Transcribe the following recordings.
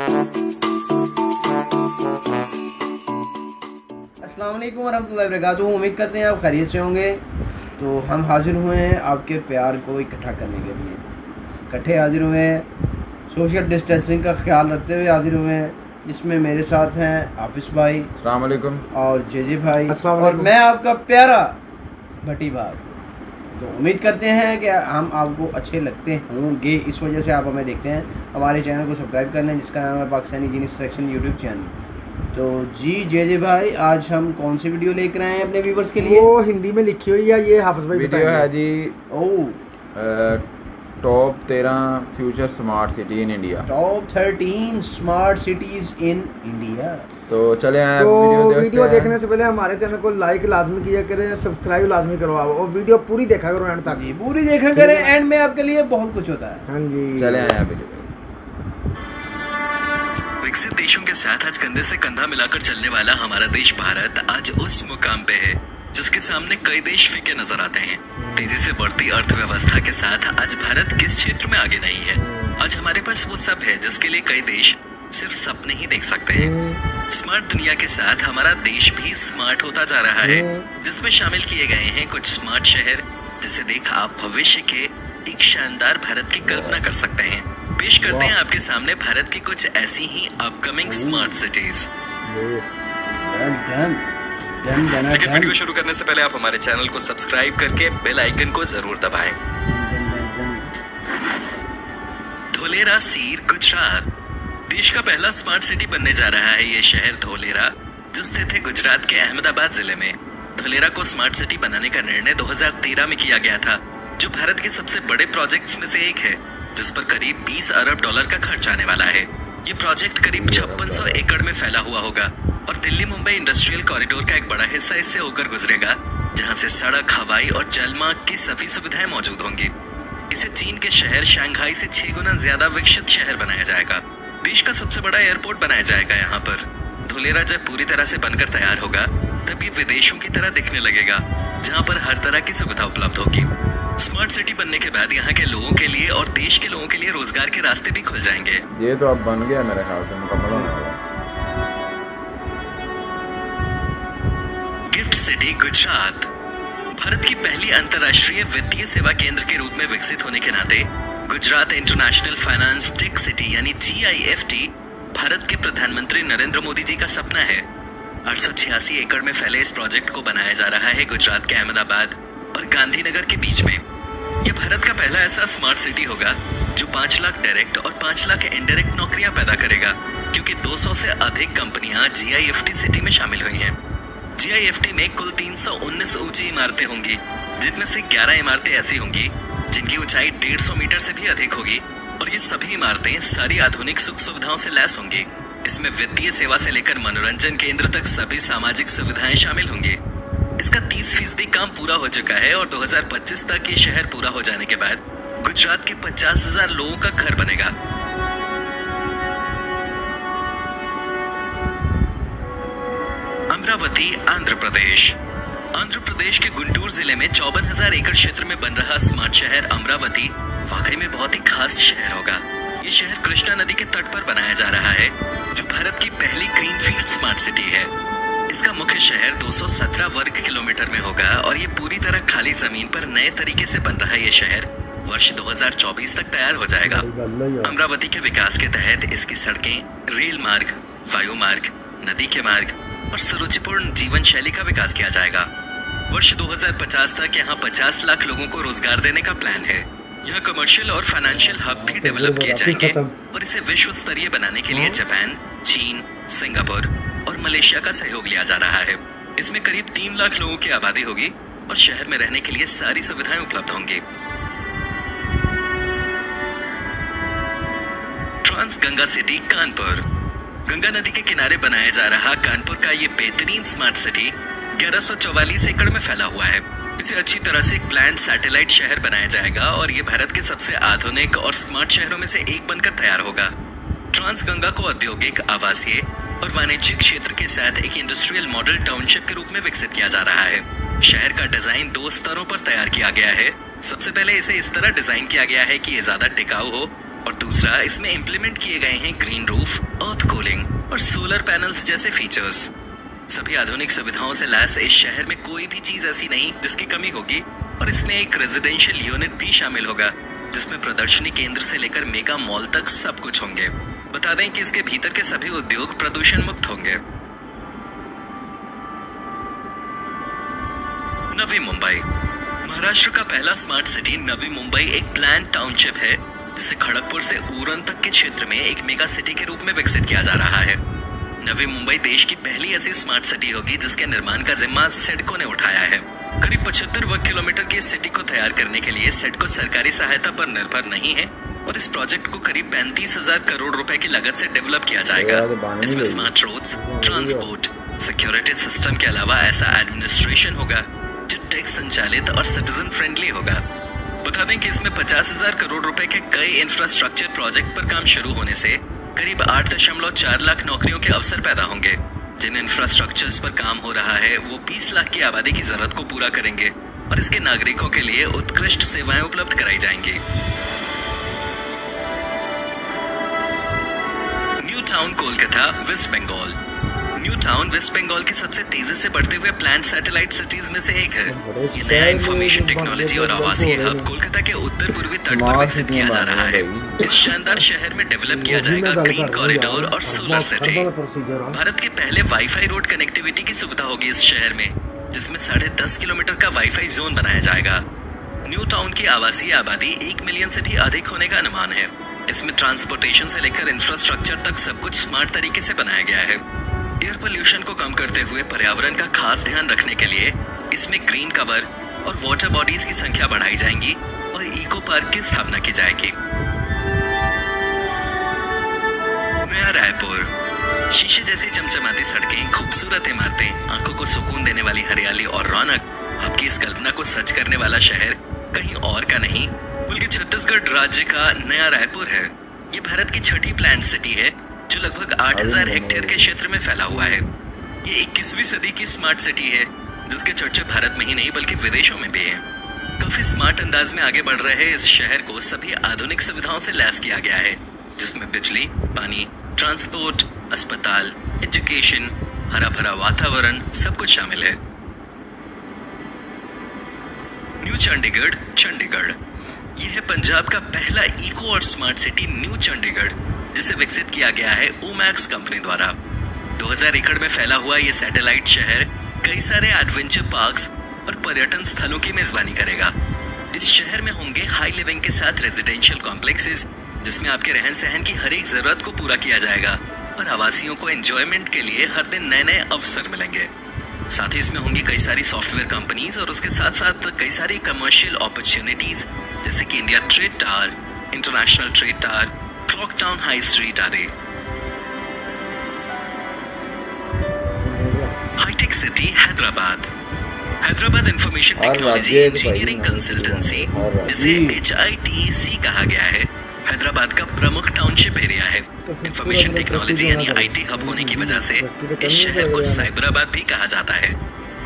अस्सलाम वालेकुम वरहमतुल्लाहि वबरकातुहू। उम्मीद करते हैं आप खैरियत से होंगे। तो हम हाज़िर हुए हैं आपके प्यार को इकट्ठा करने के लिए। इकट्ठे हाज़िर हुए हैं, सोशल डिस्टेंसिंग का ख्याल रखते हुए हाज़िर हुए हैं, जिसमें मेरे साथ हैं हाफिज़ भाई अस्सलाम वालेकुम और जे भाई अस्सलाम और वालेकुम। मैं आपका प्यारा भट्टी भाई। तो उम्मीद करते हैं कि हम आपको अच्छे लगते होंगे, इस वजह से आप हमें देखते हैं। हमारे चैनल को सब्सक्राइब करना है, जिसका नाम है Pakistani gene extraction YouTube channel. तो जी जे भाई, आज हम कौन सी वीडियो लेकर आए हैं अपने व्यूवर्स के लिए? वो हिंदी में लिखी हुई है, ये हाफिज भाई वीडियो है जी oh, top 13 future smart city in India. Top 13 smart cities in India. तो चले आए तो वीडियो वीडियो देखते देखने से पहले हमारे चैनल को लाइक लाजमी किया करें, सब्सक्राइब लाजमी करवाओ और वीडियो पूरी देखा करो एंड तक। जी पूरी देखा करें, एंड में आपके लिए बहुत कुछ होता है। हाँ जी, चले आए हैं वीडियो। विकसित देशों के साथ आज कंधे से कंधा मिलाकर चलने वाला हमारा देश भारत आज उस मुकाम पे है जिसके सामने कई देश फीके नजर आते हैं। तेजी से बढ़ती अर्थव्यवस्था के साथ आज भारत किस क्षेत्र में आगे नहीं है। आज हमारे पास वो सब है जिसके लिए कई देश सिर्फ सपने ही देख सकते हैं। स्मार्ट दुनिया के साथ हमारा देश भी स्मार्ट होता जा रहा है, जिसमें शामिल किए गए हैं कुछ स्मार्ट शहर जिसे देख आप भविष्य के एक शानदार भारत की कल्पना कर सकते हैं। पेश करते हैं आपके सामने भारत की कुछ ऐसी ही अपकमिंग स्मार्ट सिटीज। लेकिन वीडियो शुरू करने से पहले आप हमारे चैनल को सब्सक्राइब करके बेल आइकन को जरूर दबाएं। धोलेरा सीर गुजरात देश का पहला स्मार्ट सिटी बनने जा रहा है। ये शहर धोलेरा जो स्थित है गुजरात के अहमदाबाद जिले में। धोलेरा को स्मार्ट सिटी बनाने का निर्णय 2013 में किया गया था, जो भारत के सबसे बड़े प्रोजेक्ट्स में से एक है, जिस पर करीब 20 अरब डॉलर का खर्च आने वाला है। ये प्रोजेक्ट करीब 5600 एकड़ में फैला हुआ होगा और दिल्ली मुंबई इंडस्ट्रियल कॉरिडोर का एक बड़ा हिस्सा इससे होकर गुजरेगा, जहां से सड़क, हवाई और जलमार्ग की सभी सुविधाएं मौजूद होंगी। इसे चीन के शहर शंघाई से 6 गुना ज्यादा विकसित शहर बनाया जाएगा। देश का सबसे बड़ा एयरपोर्ट बनाया जाएगा यहाँ पर। धोलेरा जब पूरी तरह से बनकर तैयार होगा तब ये विदेशों की तरह दिखने लगेगा, जहाँ पर हर तरह की सुविधा उपलब्ध होगी। स्मार्ट सिटी बनने के बाद यहाँ के लोगों के लिए और देश के लोगों के लिए रोजगार के रास्ते भी खुल जाएंगे। ये तो अब बन गया मेरे ख्याल से, मुकम्मल होने वाला। गिफ्ट सिटी गुजरात भारत की पहली अंतर्राष्ट्रीय वित्तीय सेवा केंद्र के रूप में विकसित होने के नाते Gujarat international finance tech city यानी GIFT भारत के प्रधानमंत्री नरेंद्र मोदी जी का सपना है। 886 एकड़ में फैले इस प्रोजेक्ट को बनाया जा रहा है गुजरात के अहमदाबाद और गांधीनगर के बीच में। यह भारत का पहला ऐसा स्मार्ट सिटी होगा जो 5 लाख डायरेक्ट और 5 लाख इनडायरेक्ट नौकरियां पैदा करेगा, क्योंकि 200 से अधिक कंपनियां GIFT सिटी में शामिल हुई हैं। GIFT में कुल 319 ऊंची इमारतें होंगी, जिनमें से 11 इमारतें ऐसी होंगी जिनकी ऊंचाई 150 मीटर से भी अधिक होगी, और ये सभी इमारतें सारी आधुनिक सुख सुविधाओं से लैस होंगी। इसमें वित्तीय सेवा से लेकर मनोरंजन केंद्र तक सभी सामाजिक सुविधाएं शामिल होंगी। इसका 30% काम पूरा हो चुका है और 2025 तक ये शहर पूरा हो जाने के बाद गुजरात के 50,000 लोगों का घर बनेगा। अमरावती आंध्र प्रदेश आंध्र प्रदेश के गुंटूर जिले में 54,000 एकड़ क्षेत्र में बन रहा स्मार्ट शहर अमरावती वाकई में बहुत ही खास शहर होगा। ये शहर कृष्णा नदी के तट पर बनाया जा रहा है, जो भारत की पहली ग्रीनफील्ड स्मार्ट सिटी है। इसका मुख्य शहर 217 वर्ग किलोमीटर में होगा और ये पूरी तरह खाली जमीन पर नए तरीके से बन रहा ये शहर वर्ष 2024 तक तैयार हो जाएगा। अमरावती के विकास के तहत इसकी सड़कें, रेल मार्ग, वायु मार्ग, नदी के मार्ग और सुरुचिपूर्ण जीवन शैली का विकास किया जाएगा। वर्ष 2050 तक यहाँ 50 लाख लोगों को रोजगार देने का प्लान है। यहाँ कमर्शियल और फाइनेंशियल हब भी डेवलप किए जाएंगे और इसे विश्व स्तरीय बनाने के लिए जापान, चीन, सिंगापुर और मलेशिया का सहयोग लिया जा रहा है। इसमें करीब 3 लाख लोगों की आबादी होगी और शहर में रहने के लिए सारी सुविधाएं उपलब्ध होंगी। ट्रांस गंगा सिटी कानपुर गंगा नदी के किनारे बनाया जा रहा कानपुर का ये बेहतरीन स्मार्ट सिटी 1144 एकड़ में फैला हुआ है। इसे अच्छी तरह से एक प्लान्ड सैटेलाइट शहर बनाया जाएगा और ये भारत के सबसे आधुनिक और स्मार्ट शहरों में से एक बनकर तैयार होगा। ट्रांस गंगा को औद्योगिक, आवासीय और वाणिज्यिक क्षेत्र के साथ एक इंडस्ट्रियल मॉडल टाउनशिप के रूप में विकसित किया जा रहा है। शहर का डिजाइन 2 स्तरों पर तैयार किया गया है। सबसे पहले इसे इस तरह डिजाइन किया गया है कि ये ज्यादा टिकाऊ हो और दूसरा, इसमें इम्प्लीमेंट किए गए हैं ग्रीन रूफ, अर्थ कूलिंग और सोलर पैनल्स जैसे फीचर्स। सभी आधुनिक सुविधाओं से लैस इस शहर में कोई भी चीज ऐसी नहीं जिसकी कमी होगी, और इसमें एक रेजिडेंशियल यूनिट भी शामिल होगा जिसमें प्रदर्शनी केंद्र से लेकर मेगा मॉल तक सब कुछ होंगे। बता दें कि इसके भीतर के सभी उद्योग प्रदूषण मुक्त होंगे। नवी मुंबई। महाराष्ट्र का पहला स्मार्ट सिटी नवी मुंबई एक प्लान टाउनशिप है जिसे खड़गपुर से उरण तक के क्षेत्र में एक मेगा सिटी के रूप में विकसित किया जा रहा है। नवी मुंबई देश की पहली ऐसी स्मार्ट सिटी होगी जिसके निर्माण का जिम्मा सिडको ने उठाया है। करीब 75 वर्ग किलोमीटर की इस सिटी को तैयार करने के लिए सिडको सरकारी सहायता पर निर्भर नहीं है और इस प्रोजेक्ट को करीब 35,000 करोड़ रुपए की लागत से डेवलप किया जाएगा। इसमें smart roads, transport, security system के अलावा ऐसा एडमिनिस्ट्रेशन होगा जो टैक्स संचालित और सिटीजन फ्रेंडली होगा। बता दें कि इसमें 50,000 करोड़ रुपए के कई इंफ्रास्ट्रक्चर प्रोजेक्ट पर काम शुरू होने से करीब 8.4 लाख नौकरियों के अवसर पैदा होंगे। जिन इंफ्रास्ट्रक्चर्स पर काम हो रहा है वो 20 लाख की आबादी की जरूरत को पूरा करेंगे और इसके नागरिकों के लिए उत्कृष्ट सेवाएं उपलब्ध कराई जाएंगी। न्यू टाउन कोलकाता, वेस्ट बंगाल। न्यू टाउन वेस्ट बंगाल की सबसे तेजी से बढ़ते हुए प्लान्ड सैटेलाइट सिटीज में से एक है। ये नया इंफॉर्मेशन टेक्नोलॉजी और आवासीय हब कोलकाता के उत्तर पूर्वी तट पर विकसित किया जा रहा है। इस शानदार शहर में डेवलप किया जाएगा ग्रीन कॉरिडोर और सोलर सिटी। भारत के पहले वाईफाई रोड कनेक्टिविटी की सुविधा होगी इस शहर में, जिसमें 10.5 किलोमीटर का वाईफाई जोन बनाया जाएगा। न्यू टाउन की आवासीय आबादी 1 मिलियन से भी अधिक होने का अनुमान है। इसमें ट्रांसपोर्टेशन से लेकर इंफ्रास्ट्रक्चर तक सब कुछ स्मार्ट तरीके से बनाया गया है। एयर पोल्यूशन को कम करते हुए पर्यावरण का खास ध्यान रखने के लिए इसमें ग्रीन कवर और वाटर बॉडीज की संख्या बढ़ाई जाएंगी और इको पार्क की स्थापना की जाएगी। नया रायपुर। शीशे जैसी चमचमाती सड़कें, खूबसूरत इमारतें, आंखों को सुकून देने वाली हरियाली और रौनक, आपकी इस कल्पना को सच करने वाला शहर कहीं और का नहीं बल्कि छत्तीसगढ़ राज्य का नया रायपुर है। ये भारत की छठी प्लान्ड सिटी है जो लगभग 8,000 हेक्टेयर के क्षेत्र में फैला हुआ है। ये 21वीं सदी की स्मार्ट सिटी है जिसके चर्चे भारत में ही नहीं बल्कि विदेशों में भी हैं। काफी स्मार्ट अंदाज में आगे बढ़ रहे इस शहर को सभी आधुनिक सुविधाओं से लैस किया गया है, जिसमें बिजली, पानी, ट्रांसपोर्ट, अस्पताल, एजुकेशन, हरा भरा वातावरण सब कुछ शामिल है। न्यू चंडीगढ़। चंडीगढ़ यह है पंजाब का पहला इको और स्मार्ट सिटी न्यू चंडीगढ़, जिसे विकसित किया गया है ओमैक्स कंपनी द्वारा। 2000 एकड़ में फैला हुआ यह सैटेलाइट शहर कई सारे एडवेंचर पार्क्स और पर्यटन स्थलों की मेजबानी करेगा। इस शहर में होंगे हाई लिविंग के साथ रेजिडेंशियल कॉम्प्लेक्सेस जिसमें आपके रहन सहन की हर एक जरूरत को पूरा किया जाएगा और आवासियों को एंजॉयमेंट के लिए हर दिन नए नए अवसर मिलेंगे। साथ ही इसमें होंगी कई सारी सॉफ्टवेयर कंपनीज और उसके साथ साथ कई सारी कमर्शियल अपॉर्चुनिटीज जैसे कि India trade tower, international trade tower, clock town high street आदि। Hitech city Hyderabad. Hyderabad information technology engineering consultancy जिसे HITC कहा गया है, हैदराबाद का प्रमुख टाउनशिप एरिया है। इंफॉर्मेशन टेक्नोलॉजी यानी IT हब होने की वजह से इस शहर को साइबराबाद भी कहा जाता है।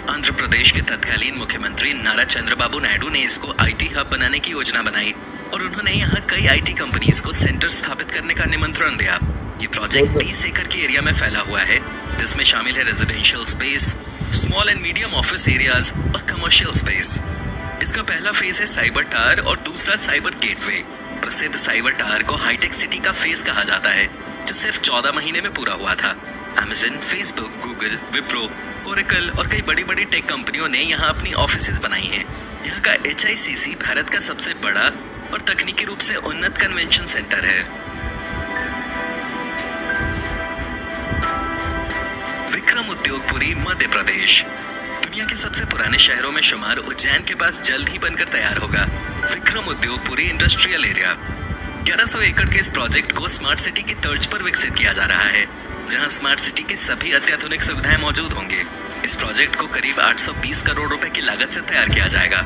आंध्र प्रदेश के तत्कालीन मुख्यमंत्री नारा चंद्रबाबू नायडू ने इसको IT हब बनाने की योजना बनाई और उन्होंने यहाँ कई IT कंपनीज को सेंटर स्थापित करने का निमंत्रण दिया। ये प्रोजेक्ट 30 एकड़ के एरिया में फैला हुआ है जिसमें शामिल है residential space, small and medium office areas और कमर्शियल स्पेस। इसका पहला फेज है साइबर टावर और दूसरा साइबर गेटवे। प्रसिद्ध साइबर टावर को हाईटेक सिटी का फेज कहा जाता है जो सिर्फ 14 महीने में पूरा हुआ था। Amazon, Facebook, Google, Wipro, Oracle और कई बड़ी बड़ी टेक कंपनियों ने यहाँ अपनी ऑफिसेज बनाई हैं। यहाँ का HICC भारत का सबसे बड़ा और तकनीकी रूप से उन्नत कन्वेंशन सेंटर है। विक्रम उद्योगपुरी, मध्य प्रदेश। दुनिया के सबसे पुराने शहरों में शुमार उज्जैन के पास जल्द ही बनकर तैयार होगा विक्रम उद्योगपुरी इंडस्ट्रियल एरिया। 1100 एकड़ के इस प्रोजेक्ट को स्मार्ट सिटी की तर्ज पर विकसित किया जा रहा है, जहां स्मार्ट सिटी की सभी अत्याधुनिक सुविधाएं मौजूद होंगे। इस प्रोजेक्ट को करीब 820 करोड़ रुपए की लागत से तैयार किया जाएगा।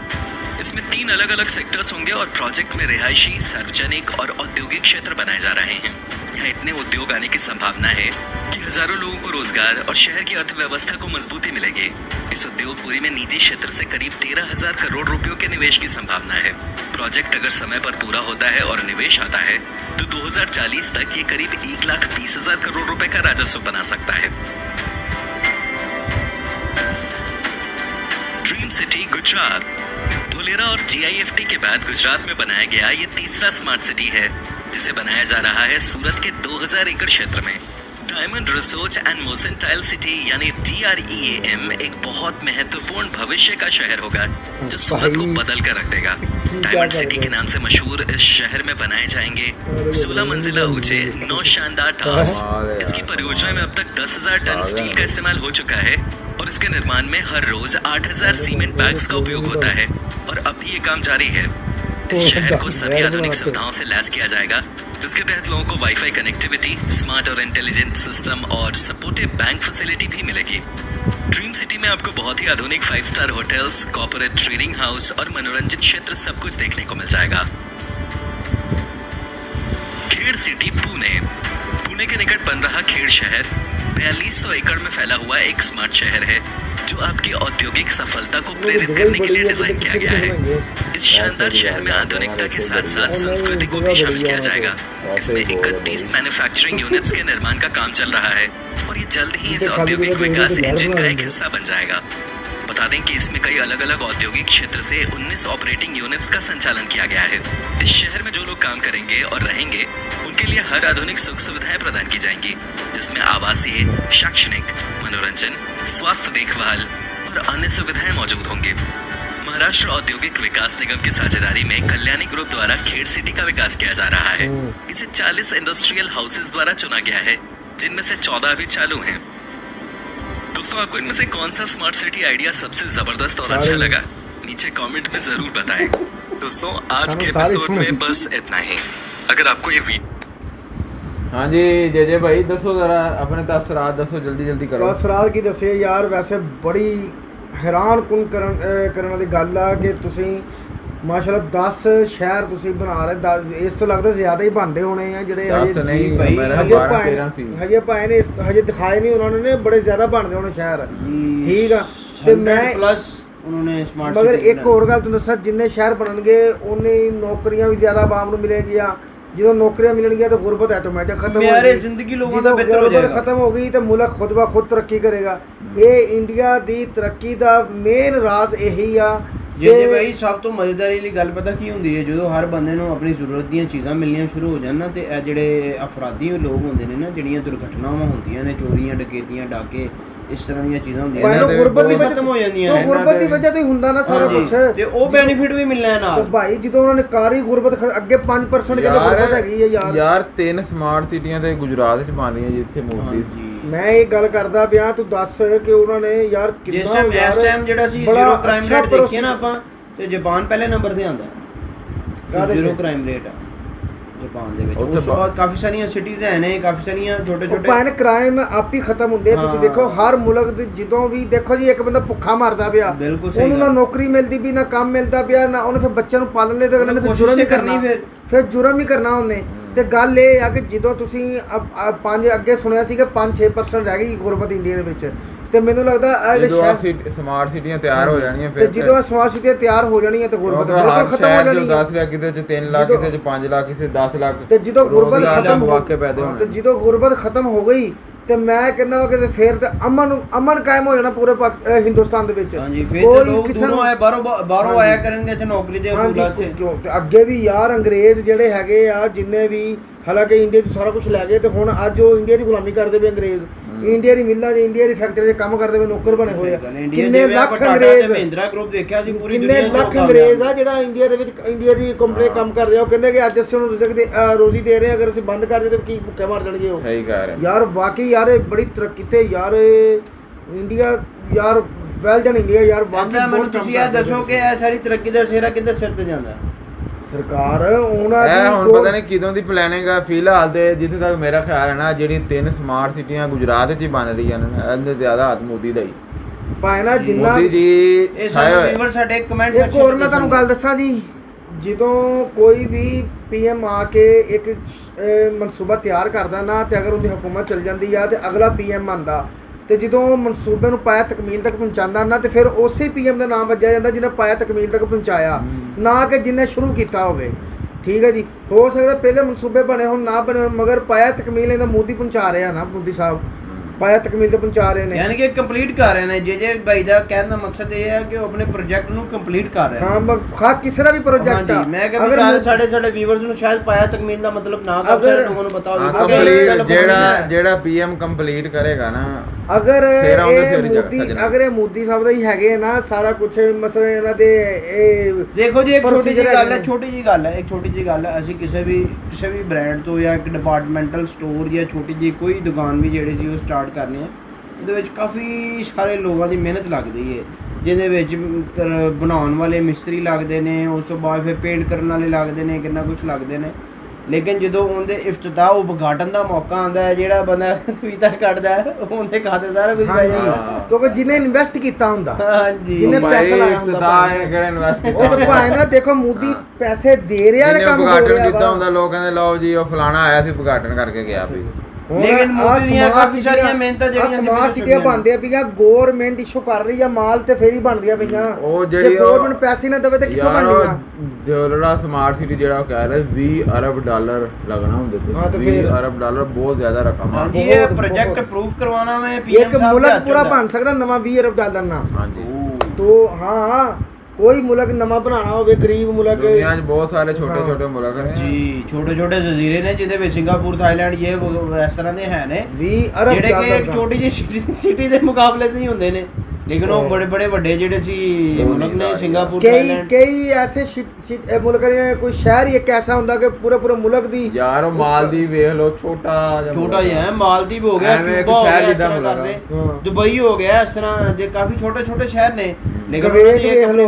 इसमें 3 अलग अलग सेक्टर्स होंगे और प्रोजेक्ट में रिहायशी, सार्वजनिक और औद्योगिक क्षेत्र बनाए जा रहे हैं। यहाँ इतने उद्योग आने की संभावना है कि हजारों लोगों को रोजगार और शहर की अर्थव्यवस्था को मजबूती मिलेगी। इस उद्योगपुरी में निजी क्षेत्र से करीब 13,000 करोड़ रुपयों के निवेश की संभावना है। प्रोजेक्ट अगर समय पर पूरा होता है और निवेश आता है तो 2040 तक ये करीब 1,20,000 करोड़ रुपए का राजस्व बना सकता है। Dream city Gujarat. धोलेरा और GIFT के बाद गुजरात में बनाया गया ये तीसरा स्मार्ट सिटी है, जिसे बनाया जा रहा है सूरत के 2000 एकड़ क्षेत्र में। डायमंड रिसोर्च एंड मोसेंटाइल सिटी यानी DREAM एक बहुत महत्वपूर्ण भविष्य का शहर होगा जो सूरत को बदल कर रख देगा। डायमंड सिटी के नाम से मशहूर इस शहर में बनाए जाएंगे 16 मंजिला ऊंचे 9 शानदार टावर्स। इसकी परियोजना में अब तक 10,000 टन स्टील का इस्तेमाल हो चुका है और इसके निर्माण में हर रोज 8,000 सीमेंट बैग्स का उपयोग होता है और अब भी ये काम जारी है। इस शहर को सभी आधुनिक सुविधाओं से लैस किया जाएगा, जिसके तहत लोगों को वाईफाई कनेक्टिविटी, स्मार्ट और इंटेलिजेंट सिस्टम और सपोर्टिव बैंक फैसिलिटी भी मिलेगी। ड्रीम सिटी में आपको बहुत ही आधुनिक 5 star hotels, corporate trading house और मनोरंजन क्षेत्र सब कुछ देखने को मिल जाएगा। खेड़ सिटी पुणे। पुणे के निकट बन रहा खेड़ शहर 4200 एकड़ में फैला हुआ एक स्मार्ट शहर है जो आपकी औद्योगिक सफलता को प्रेरित करने के लिए डिजाइन किया गया है। इस शानदार शहर में आधुनिकता के साथ साथ संस्कृति को भी शामिल किया जाएगा। इसमें 31 मैन्युफैक्चरिंग यूनिट्स के निर्माण का काम चल रहा है और ये जल्द ही इस औद्योगिक विकास इंजन का एक हिस्सा बन जाएगा। बता दें कि इसमें कई अलग अलग औद्योगिक क्षेत्र से 19 ऑपरेटिंग यूनिट्स का संचालन किया गया है। इस शहर में जो लोग काम करेंगे और रहेंगे उनके लिए हर आधुनिक सुख सुविधाएं प्रदान की जाएंगी, जिसमें आवासीय, शैक्षणिक, मनोरंजन, स्वास्थ्य देखभाल और अन्य सुविधाएं मौजूद होंगी। महाराष्ट्र औद्योगिक विकास निगम की साझेदारी में कल्याणी ग्रुप द्वारा खेड़ सिटी का विकास किया जा रहा है। इसे 40 इंडस्ट्रियल हाउसेज द्वारा चुना गया है, जिनमें से 14 अभी चालू हैं। दोस्तों, आपको इनमें से कौन सा स्मार्ट सिटी आइडिया सबसे जबरदस्त और अच्छा लगा, नीचे कमेंट में जरूर बताएं। दोस्तों, आज के एपिसोड में बस इतना ही। अगर आपको ये हाँ जी जय भाई, दसो जरा अपने तसरात दसो, जल्दी जल्दी करो। तसरात की दसे यार, वैसे बड़ी हैरान कुन ਕਰਨ ਦੀ ਗੱਲ ਆ ਕਿ ਤੁਸੀਂ ਮਾਸ਼ਾਅੱਲਾ 10 ਸ਼ਹਿਰ ਤੁਸੀਂ ਬਣਾ ਰਹੇ। 10 ਇਸ ਤੋਂ ਲੱਗਦਾ ਜ਼ਿਆਦਾ ਹੀ ਬਣਦੇ ਹੋਣੇ ਆ ਜਿਹੜੇ ਹਜੇ ਭਾਈ ਨੇ ਹਜੇ ਦਿਖਾਏ ਨਹੀਂ ਉਹਨਾਂ ਨੇ, ਬੜੇ ਜ਼ਿਆਦਾ ਬਣਦੇ ਹੋਣੇ ਸ਼ਹਿਰ। ਠੀਕ ਆ, ਤੇ ਮੈਂ ਪਲੱਸ ਉन्होंने स्मार्ट ਮਗਰ ਇੱਕ ਹੋਰ ਗੱਲ ਤੁਹਾਨੂੰ ਦੱਸਾਂ, ਜਿੰਨੇ ਸ਼ਹਿਰ ਬਣਨਗੇ ਉਹਨੇ ਨੌਕਰੀਆਂ ਵੀ ਜ਼ਿਆਦਾ ਆਵਾਮ ਨੂੰ ਮਿਲੇਗੀਆਂ। ਜਦੋਂ ਨੌਕਰੀਆਂ ਮਿਲਣਗੀਆਂ ਤਾਂ ਗੁਰਬਤ ਆਟੋਮੈਟਿਕ ਖਤਮ ਹੋ ਜਾਏਗੀ। ਜ਼ਿੰਦਗੀ ਲੋਕਾਂ ਦਾ ਬਿਹਤਰ ਹੋ ਜਾਏਗਾ। ਖਤਮ ਹੋ ਗਈ ਤਾਂ ਮੁਲਕ ਖੁਦ ਬ ਖੁਦ ਤਰੱਕੀ ਕਰੇਗਾ। ਇਹ ਇੰਡੀਆ ਦੀ ਤਰੱਕੀ ਦਾ ਮੇਨ ਰਾਜ਼ ਇਹੀ ਆ। ਜੇ ਭਾਈ ਸਭ ਤੋਂ ਮਜ਼ੇਦਾਰ ਵਾਲੀ ਗੱਲ ਪਤਾ ਕੀ ਹੁੰਦੀ ਹੈ, ਜਦੋਂ ਹਰ ਬੰਦੇ ਨੂੰ ਆਪਣੀ ਜ਼ਰੂਰਤ ਦੀਆਂ ਚੀਜ਼ਾਂ ਮਿਲਣੀਆਂ ਸ਼ੁਰੂ ਹੋ ਜਾਣ ਨਾ, ਤੇ ਇਹ ਜਿਹੜੇ ਅਫਰਾਦੀ ਲੋਕ ਹੁੰਦੇ ਨੇ ਨਾ, ਜਿਹੜੀਆਂ ਦੁਰਘਟਨਾਵਾਂ ਹੁੰਦੀਆਂ ਨੇ, ਚੋਰੀਆਂ ਡਕੈਤੀਆਂ ਡਾਕੇ ਇਸ ਤਰ੍ਹਾਂ ਦੀਆਂ ਚੀਜ਼ਾਂ ਹੁੰਦੀਆਂ ਨੇ, ਗੁਰਬਤ ਦੀ ਵਜ੍ਹਾ ਖਤਮ ਹੋ ਜਾਂਦੀਆਂ ਨੇ। ਗੁਰਬਤ ਦੀ ਵਜ੍ਹਾ ਤੋਂ ਹੀ ਹੁੰਦਾ ਨਾ ਸਾਰਾ ਕੁਝ, ਤੇ ਉਹ ਬੈਨੀਫਿਟ ਵੀ ਮਿਲਣਾ ਹੈ ਨਾਲ। ਭਾਈ ਜਦੋਂ ਉਹਨਾਂ ਨੇ ਕਾਰੀ ਗੁਰਬਤ ਅੱਗੇ 5% ਕਹਿੰਦੇ ਗੁਰਬਤ ਹੈਗੀ ਹੈ ਯਾਰ 3 ਸਮਾਰਟ ਸਿਟੀਆਂ ਤੇ ਗੁਜਰਾਤ ਚ ਬਣ ਰਹੀਆਂ ਜਿੱਥੇ ਮੋਦੀ। ਮੈਂ ਇਹ ਗੱਲ ਕਰਦਾ ਪਿਆ, ਤੂੰ ਦੱਸ ਕਿ ਉਹਨਾਂ ਨੇ ਯਾਰ ਕਿੰਨਾ ਇਸ ਟਾਈਮ ਜਿਹੜਾ ਸੀ ਜ਼ੀਰੋ ਕ੍ਰਾਈਮ ਰੇਟ ਦੇਖੀਏ ਨਾ ਆਪਾਂ, ਤੇ ਜਾਪਾਨ ਪਹਿਲੇ ਨੰਬਰ ਤੇ ਆਉਂਦਾ ਜ਼ੀਰੋ ਕ੍ਰਾਈਮ ਰੇਟ ਆ ਜਾਪਾਨ ਦੇ ਵਿੱਚ। ਉਸ ਤੋਂ ਬਾਅਦ ਕਾਫੀ ਸਾਰੀਆਂ ਸਿਟੀਜ਼ ਨੇ, ਕਾਫੀ ਸਾਰੀਆਂ ਛੋਟੇ ਛੋਟੇ ਭਾਵੇਂ ਕ੍ਰਾਈਮ ਆਪ ਹੀ ਖਤਮ ਹੁੰਦੇ। ਤੁਸੀਂ ਦੇਖੋ ਹਰ ਮੁਲਕ ਦੇ ਜਦੋਂ ਵੀ ਦੇਖੋ ਜੀ, ਇੱਕ ਬੰਦਾ ਭੁੱਖਾ ਮਰਦਾ ਪਿਆ, ਉਹਨੂੰ ਨਾ ਨੌਕਰੀ ਮਿਲਦੀ ਵੀ ਨਾ ਕੰਮ ਮਿਲਦਾ ਪਿਆ, ਨਾ ਉਹਨੇ ਫਿਰ ਬੱਚਿਆਂ ਨੂੰ ਪਾਲਣ ਲਈ ਤਾਂ ਉਹਨੇ ਫਿਰ ਜੁਰਮ ਹੀ ਕਰਨੀ, ਫਿਰ ਜੁਰਮ ਹੀ ਕਰਨਾ ਉਹਨੇ। ਤੇ ਗੱਲ ਇਹ ਆ ਕਿ ਜਦੋਂ ਤੁਸੀਂ 5 ਅੱਗੇ ਸੁਣਿਆ ਸੀ ਕਿ 5-6% ਰਹਿ ਗਈ ਗੁਰਬਤ ਇੰਡੀਆ ਦੇ ਵਿੱਚ, ਤੇ ਮੈਨੂੰ ਲੱਗਦਾ ਸਮਾਰਟ ਸਿਟੀਆਂ ਤਿਆਰ ਹੋ ਜਾਣੀਆਂ, ਫਿਰ ਜਦੋਂ ਸਮਾਰਟ ਸਿਟੀਆਂ ਤਿਆਰ ਹੋ ਜਾਣੀਆਂ ਤੇ ਗੁਰਬਤ ਬਿਲਕੁਲ ਖਤਮ ਹੋ ਜਾਣੀ। 10 ਲੱਖ ਕਿਤੇ ਚ 3 ਲੱਖ ਕਿਤੇ ਚ 5 ਲੱਖ ਕਿਤੇ 10 ਲੱਖ। ਤੇ ਜਦੋਂ ਗੁਰਬਤ ਖਤਮ ਵਾਕੇ ਪੈਦੇ ਹੋਣ, ਤੇ ਜਦੋਂ ਗੁਰਬਤ ਖਤਮ ਹੋ ਗਈ ਤੇ ਮੈਂ ਕਹਿੰਦਾ ਵਾ ਕਿ ਫਿਰ ਤੇ ਅਮਨ ਕਾਇਮ ਹੋ ਜਾਣਾ ਪੂਰੇ ਹਿੰਦੁਸਤਾਨ ਦੇ ਵਿੱਚ। ਹਾਂਜੀ, ਫਿਰ ਲੋਕ ਦੂਰੋਂ ਆਏ, ਬਾਹਰੋਂ ਆਇਆ ਕਰਨਗੇ ਇੱਥੇ ਨੌਕਰੀ ਦੇ ਉਸੂਲਾਂ ਸੇ। ਤੇ ਅੱਗੇ ਵੀ ਯਾਰ ਅੰਗਰੇਜ਼ ਜਿਹੜੇ ਹੈਗੇ ਆ ਜਿੰਨੇ ਵੀ, ਹਾਲਾਂਕਿ ਇੰਡੀਆ 'ਚ ਸਾਰਾ ਕੁਝ ਲੈ ਗਏ, ਤੇ ਹੁਣ ਅੱਜ ਉਹ ਇੰਡੀਆ ਦੀ ਗੁਲਾਮੀ ਕਰਦੇ ਪਏ ਅੰਗਰੇਜ਼। ਇੰਡੀਆ ਦੀ ਮਿੱਲਾਂ 'ਚ, ਇੰਡੀਆ ਦੀ ਫੈਕਟਰੀ 'ਚ ਕੰਮ ਕਰਦੇ ਪਏ ਨੌਕਰ ਬਣੇ ਹੋਏ ਆ। ਕਿੰਨੇ ਲੱਖ ਅੰਗਰੇਜ਼, ਮਹਿੰਦਰਾ ਗਰੁੱਪ ਦੇਖਿਆ ਸੀ ਪੂਰੀ ਕਿੰਨੇ ਲੱਖ ਅੰਗਰੇਜ਼ ਆ ਜਿਹੜਾ ਇੰਡੀਆ ਦੇ ਵਿੱਚ ਇੰਡੀਆ ਦੀ ਕੰਪਨੀ ਕੰਮ ਕਰ ਰਿਹਾ। ਉਹ ਕਹਿੰਦੇ ਕਿ ਅੱਜ ਅਸੀਂ ਉਹਨੂੰ ਰਿਜ਼ਕ ਦੇ ਰੋਜ਼ੀ ਦੇ ਰਹੇ, ਅਗਰ ਅਸੀਂ ਬੰਦ ਕਰ ਦੇ ਤਾਂ ਕੀ ਭੁੱਖੇ ਮਰ ਜਾਣਗੇ ਉਹ। ਸਹੀ ਕਹਿ ਰਹੇ ਯਾਰ ਵਾਕਈ ਯਾਰ ਇਹ ਬੜੀ ਤਰੱਕੀ ਤੇ ਯਾਰ ਇੰਡੀਆ ਯਾਰ ਵੈਲ ਡਨ ਇੰਡੀਆ ਯਾਰ ਵਾਕਈ ਬਹੁਤ। ਤੁਸੀਂ ਇਹ ਦੱਸੋ ਕਿ ਇਹ ਸਾਰੀ ਤਰੱਕੀ ਦਾ ਸਿਹਰਾ ਕਿੱਧਰ ਸਿਰ ਤੇ ਜਾਂਦਾ? ਸਰਕਾਰ ਉਹਨਾਂ ਦੀ ਹੁਣ ਪਤਾ ਨਹੀਂ ਕਿਦੋਂ ਦੀ ਪਲੈਨਿੰਗ ਆ। ਫਿਲਹਾਲ ਤੇ ਜਿੱਥੇ ਤੱਕ ਮੇਰਾ ਖਿਆਲ ਹੈ ਨਾ, ਜਿਹੜੀ 3 ਸਮਾਰਟ ਸਿਟੀਆਂ ਗੁਜਰਾਤ 'ਚ ਹੀ ਬਣ ਰਹੀਆਂ ਨੇ, ਇਹਦੇ ਜ਼ਿਆਦਾ ਹੱਥ ਮੋਦੀ ਦਾ ਹੀ ਭਾਵੇਂ ਨਾ। ਜਿੰਨਾ ਮੋਦੀ ਜੀ ਇਹ ਸਾਡੇ ਵੀਵਰ ਸਾਡੇ ਕਮੈਂਟਸ ਇੱਕ ਹੋਰ ਮੈਂ ਤੁਹਾਨੂੰ ਗੱਲ ਦੱਸਾਂ ਜੀ, ਜਦੋਂ ਕੋਈ ਵੀ ਪੀਐਮ ਆ ਕੇ ਇੱਕ ਮਨਸੂਬਾ ਤਿਆਰ ਕਰਦਾ ਨਾ ਤੇ ਅਗਰ ਉਹਦੀ ਹਕੂਮਤ ਚੱਲ ਜਾਂਦੀ ਆ ਤੇ ਅਗਲਾ ਪੀਐਮ ਆਂਦਾ ਤੇ ਜਦੋਂ ਉਹ ਮਨਸੂਬੇ ਨੂੰ ਪਾਇਆ ਤਕਮੀਲ ਤੱਕ ਪਹੁੰਚਾਉਂਦਾ ਨਾ ਤੇ ਫਿਰ ਉਸੇ ਪੀਐਮ ਦਾ ਨਾਮ ਵੱਜਿਆ ਜਾਂਦਾ ਜਿਹਨੇ ਪਾਇਆ ਤਕਮੀਲ ਤੱਕ ਪਹੁੰਚਾਇਆ, ਨਾ ਕਿ ਜਿਹਨੇ ਸ਼ੁਰੂ ਕੀਤਾ ਹੋਵੇ। ਠੀਕ ਹੈ ਜੀ, ਹੋ ਸਕਦਾ ਪਹਿਲੇ ਮਨਸੂਬੇ ਬਣੇ ਹੁਣ ਨਾ ਬਣੇ ਹੋਣ, ਮਗਰ ਪਾਇਆ ਤਕਮੀਲ ਇਹਦਾ ਮੋਦੀ ਪਹੁੰਚਾ ਰਿਹਾ ਨਾ, ਮੋਦੀ ਸਾਹਿਬ ਪਾਇਆ ਤਕਮੀਲ ਤੇ ਪਹੁੰਚਾ ਰਹੇ ਨੇ, ਯਾਨੀ ਕਿ ਕੰਪਲੀਟ ਕਰ ਰਹੇ ਨੇ। ਜੇ ਭਾਈ ਦਾ ਕਹਿਣ ਦਾ ਮਕਸਦ ਇਹ ਹੈ ਕਿ ਉਹ ਆਪਣੇ ਪ੍ਰੋਜੈਕਟ ਨੂੰ ਕੰਪਲੀਟ ਕਰ ਰਹੇ ਹਾਂ ਖਾ ਕਿਸੇ ਦਾ ਵੀ ਪ੍ਰੋਜੈਕਟ ਆ। ਮੈਂ ਕਿਹਾ ਵੀ ਸਾਡੇ ਵੀਵਰਸ ਨੂੰ ਸ਼ਾਇਦ ਪਾਇਆ ਤਕਮੀਲ ਦਾ ਮਤਲਬ ਨਾ ਕਰ ਲੋਕਾਂ ਨੂੰ ਬਤਾਓ ਕੰਪਲੀਟ ਜਿਹੜਾ ਪੀਐਮ ਕੰਪਲੀਟ ਕਰੇਗਾ ਨਾ, ਅਗਰ ਇਹ ਮੋਦੀ ਸਾਹਿਬ ਦਾ ਹੀ ਹੈਗੇ ਨਾ ਸਾਰਾ ਕੁਝ ਮਸਲੇ ਇਹਨਾਂ ਦੇ। ਇਹ ਦੇਖੋ ਜੀ, ਇੱਕ ਛੋਟੀ ਜਿਹੀ ਗੱਲ ਹੈ, ਅਸੀਂ ਕਿਸੇ ਵੀ ਬ੍ਰਾਂਡ ਤੋਂ ਜਾਂ ਇੱਕ ਡਿਪਾਰਟਮੈਂਟਲ ਸਟੋਰ ਜਾਂ ਛੋਟੀ ਜਿਹੀ ਕੋਈ ਦੁਕਾਨ ਵੀ ਜਿਹੜੀ ਸੀ ਉਹ ਸਟਾਰਟ ਕਰਨੀ ਹੈ, ਉਹਦੇ ਵਿੱਚ ਕਾਫੀ ਸਾਰੇ ਲੋਕਾਂ ਦੀ ਮਿਹਨਤ ਲੱਗਦੀ ਹੈ, ਜਿਹਦੇ ਵਿੱਚ ਬਣਾਉਣ ਵਾਲੇ ਮਿਸਤਰੀ ਲੱਗਦੇ ਨੇ, ਉਸ ਤੋਂ ਬਾਅਦ ਫਿਰ ਪੇਂਟ ਕਰਨ ਵਾਲੇ ਲੱਗਦੇ ਨੇ, ਕਿੰਨਾ ਕੁਝ ਲੱਗਦੇ ਨੇ। ਲੇਕਿਨ ਜਦੋਂ ਉਹਦੇ ਇਫਤਤਾਹ ਉਦਘਾਟਨ ਦਾ ਮੌਕਾ ਆਉਂਦਾ ਹੈ, ਜਿਹੜਾ ਬੰਦਾ ਫੀਤਾ ਕੱਢਦਾ ਹੈ ਉਹਦੇ ਖਾਤੇ ਸਾਰਾ ਕੁਝ ਪੈ ਜਾਂਦਾ, ਕਿਉਂਕਿ ਜਿਹਨੇ ਇਨਵੈਸਟ ਕੀਤਾ ਹੁੰਦਾ, ਹਾਂਜੀ, ਜਿਹਨੇ ਪੈਸਾ ਲਾਇਆ ਹੁੰਦਾ, ਉਹ ਤਾਂ ਭਾਵੇਂ ਨਾ ਦੇਖੋ ਮੋਦੀ ਪੈਸੇ ਦੇ ਰਿਹਾ ਤੇ ਕੰਮ ਹੋ ਰਿਹਾ ਕੀਤਾ ਹੁੰਦਾ। ਲੋਕ ਕਹਿੰਦੇ ਲਓ ਜੀ ਉਹ ਫਲਾਣਾ ਆਇਆ ਸੀ ਉਦਘਾਟਨ ਕਰਕੇ ਗਿਆ ਵੀ, ਲੇਕਿਨ ਮੋਦੀ ਦੀਆਂ ਕਾਫੀ ਸਾਰੀਆਂ ਮਿਹਨਤਾਂ ਜਿਹੜੀਆਂ ਸਮਾਰਟ ਸਿਟੀਆਂ ਬਣਦੀਆਂ ਪਈਆਂ, ਗਵਰਨਮੈਂਟ ਇਸ਼ੂ ਕਰ ਰਹੀ ਆ ਮਾਲ ਤੇ ਫੇਰ ਹੀ ਬਣਦੀਆਂ ਪਈਆਂ। ਉਹ ਜਿਹੜੀ ਗਵਰਨਮੈਂਟ ਪੈਸੇ ਨਾ ਦੇਵੇ ਤੇ ਕਿੱਥੋਂ ਬਣਦੀਆਂ? ਜਿਹੜਾ ਸਮਾਰਟ ਸਿਟੀ ਜਿਹੜਾ ਕਹਿ ਰਿਹਾ $20 ਅਰਬ ਲੱਗਣਾ ਹੁੰਦੇ ਤੇ, $20 ਅਰਬ ਬਹੁਤ ਜ਼ਿਆਦਾ ਰਕਮ ਆ। ਹਾਂਜੀ, ਇਹ ਪ੍ਰੋਜੈਕਟ ਅਪਰੂਵ ਕਰਵਾਉਣਾ ਮੈਂ ਪੀਐਮ ਸਾਹਿਬ ਇੱਕ ਮੁਲਕ ਪੂਰਾ ਬਣ ਸਕਦਾ ਨਵਾਂ $20 ਅਰਬ ਨਾਲ। ਹਾਂਜੀ, ਤੋ ਹਾਂ ਕੋਈ ਮੁਲਕ ਨਵਾਂ ਬਣਾਉਣਾ ਹੋਵੇ, ਗਰੀਬ ਮੁਲਕ, ਦੁਨੀਆ 'ਚ ਬਹੁਤ ਸਾਰੇ ਛੋਟੇ ਮੁਲਕ ਨੇ ਜੀ, ਛੋਟੇ ਜਜ਼ੀਰੇ ਨੇ ਜਿਹਦੇ ਵਿੱਚ ਸਿੰਗਾਪੁਰ, ਥਾਈਲੈਂਡ ਇਸ ਤਰ੍ਹਾਂ ਦੇ ਹੈ ਨੇ, 20 ਅਰਬ ਜਿਹੜੇ ਕਿ ਇੱਕ ਛੋਟੀ ਜਿਹੀ ਸਿਟੀ ਦੇ ਮੁਕਾਬਲੇ ਤੇ ਹੀ ਹੁੰਦੇ ਨੇ, ਲੇਕਿਨ ਉਹ ਬੜੇ ਵੱਡੇ ਜਿਹੜੇ ਸੀ ਮੁਲਕ ਨੇ, ਸਿੰਗਾਪੁਰ, ਥਾਈਲੈਂਡ, ਕਈ ਐਸੇ ਮੁਲਕ ਨੇ, ਕੋਈ ਸ਼ਹਿਰ ਹੀ ਇੱਕ ਐਸਾ ਹੁੰਦਾ ਕਿ ਪੂਰੇ ਮੁਲਕ ਦੀ ਯਾਰ ਉਹ ਮਾਲਦੀਵ ਵੇਖ ਲਓ, ਛੋਟਾ ਜਿਹਾ ਹੈ, ਮਾਲਦੀਵ ਹੋ ਗਿਆ, ਕਿਊਬਾ ਹੋ ਗਿਆ, ਇਸ ਤਰ੍ਹਾਂ ਕਰਦੇ, ਦੁਬਈ ਹੋ ਗਿਆ, ਇਸ ਤਰ੍ਹਾਂ ਜੇ ਕਾਫੀ ਛੋਟੇ ਛਹਿਰ ਨੇ। ਕੁਵੈਤ ਵੇਖ ਲਓ,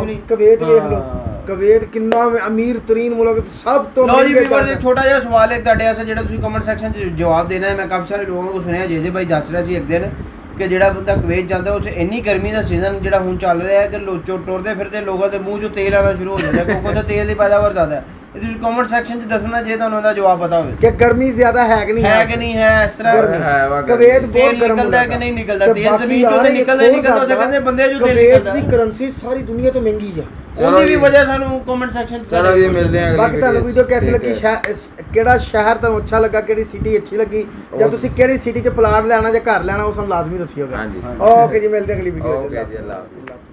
ਕੁਵੈਤ ਕਿੰਨਾ ਅਮੀਰ ਤਰੀਨ ਮੁਲਕ, ਸਭ ਤੋਂ। ਲੋ ਜੀ ਵੀਵਰ, ਛੋਟਾ ਜਿਹਾ ਸਵਾਲ ਹੈ ਤੁਹਾਡੇ ਵਾਸਤੇ ਜਿਹੜਾ ਤੁਸੀਂ ਕਮੈਂਟ ਸੈਕਸ਼ਨ 'ਚ ਜਵਾਬ ਦੇਣਾ ਹੈ। ਮੈਂ ਕਾਫੀ ਸਾਰੇ ਲੋਕਾਂ ਨੂੰ ਸੁਣਿਆ, ਜੇ ਭਾਈ ਦੱਸ ਰਿਹਾ ਸੀ ਇੱਕ ਦਿਨ ਕਿ ਜਿਹੜਾ ਬੰਦਾ ਕੁਵੈਤ ਜਾਂਦਾ ਉੱਥੇ ਇੰਨੀ ਗਰਮੀ ਦਾ ਸੀਜ਼ਨ ਜਿਹੜਾ ਹੁਣ ਚੱਲ ਰਿਹਾ ਹੈ ਕਿ ਟੁਰਦੇ ਫਿਰਦੇ ਲੋਕਾਂ ਦੇ ਮੂੰਹ 'ਚੋਂ ਤੇਲ ਆਉਣਾ ਸ਼ੁਰੂ ਹੋ ਜਾਂਦਾ, ਕਿਉਂਕਿ ਉੱਥੇ ਤੇਲ ਦੀ ਪੈਦਾਵਾਰ ਜ਼ਿਆਦਾ ਹੈ। ਇਹ ਤੁਸੀਂ ਕਮੈਂਟ ਸੈਕਸ਼ਨ 'ਚ ਦੱਸਣਾ ਜੇ ਤੁਹਾਨੂੰ ਉਹਦਾ ਜਵਾਬ ਪਤਾ ਹੋਵੇ ਕਿ ਗਰਮੀ ਜ਼ਿਆਦਾ ਹੈ ਕਿ ਨਹੀਂ ਹੈ। ਇਸ ਤਰ੍ਹਾਂ ਕੁਵੈਤ ਬਹੁਤ ਗਰਮ ਨਿਕਲਦਾ ਕਿ ਨਹੀਂ ਨਿਕਲਦਾ, ਤੇਲ ਜ਼ਮੀਨ 'ਚੋਂ ਤੇ ਨਿਕਲਦਾ ਉੱਥੇ ਕਹਿੰਦੇ ਬੰਦੇ ਜੋ ਤੇਲ ਨਿਕਲਦਾ। ਕੁਵੈਤ ਦੀ ਕਰੰਸੀ ਸਾਰੀ ਦੁਨੀਆ ਤੋਂ ਮਹਿੰਗੀ ਹੈ, ਉਹਦੀ ਵੀ ਵਜ੍ਹਾ ਸਾਨੂੰ ਕਮੈਂਟ ਸੈਕਸ਼ਨ 'ਚ ਚਲੋ ਵੀ ਮਿਲਦੇ ਆਂ। ਬਾਕੀ ਤੁਹਾਨੂੰ ਵੀਡੀਓ ਕਿਵੇਂ ਲੱਗੀ, ਕਿਹੜਾ ਸ਼ਹਿਰ ਤੁਹਾਨੂੰ ਅੱਛਾ ਲੱਗਾ, ਕਿਹੜੀ ਸਿਟੀ ਅੱਛੀ ਲੱਗੀ, ਜਾਂ ਤੁਸੀਂ ਕਿਹੜੀ ਸਿਟੀ 'ਚ ਪਲਾਟ ਲੈਣਾ ਜਾਂ ਘਰ ਲੈਣਾ, ਉਹ ਸਾਨੂੰ ਲਾਜ਼ਮੀ ਦੱਸਿਓ। ਓਕੇ ਜੀ, ਮਿਲਦੇ ਅਗਲੀ ਵੀਡੀਓ 'ਚ।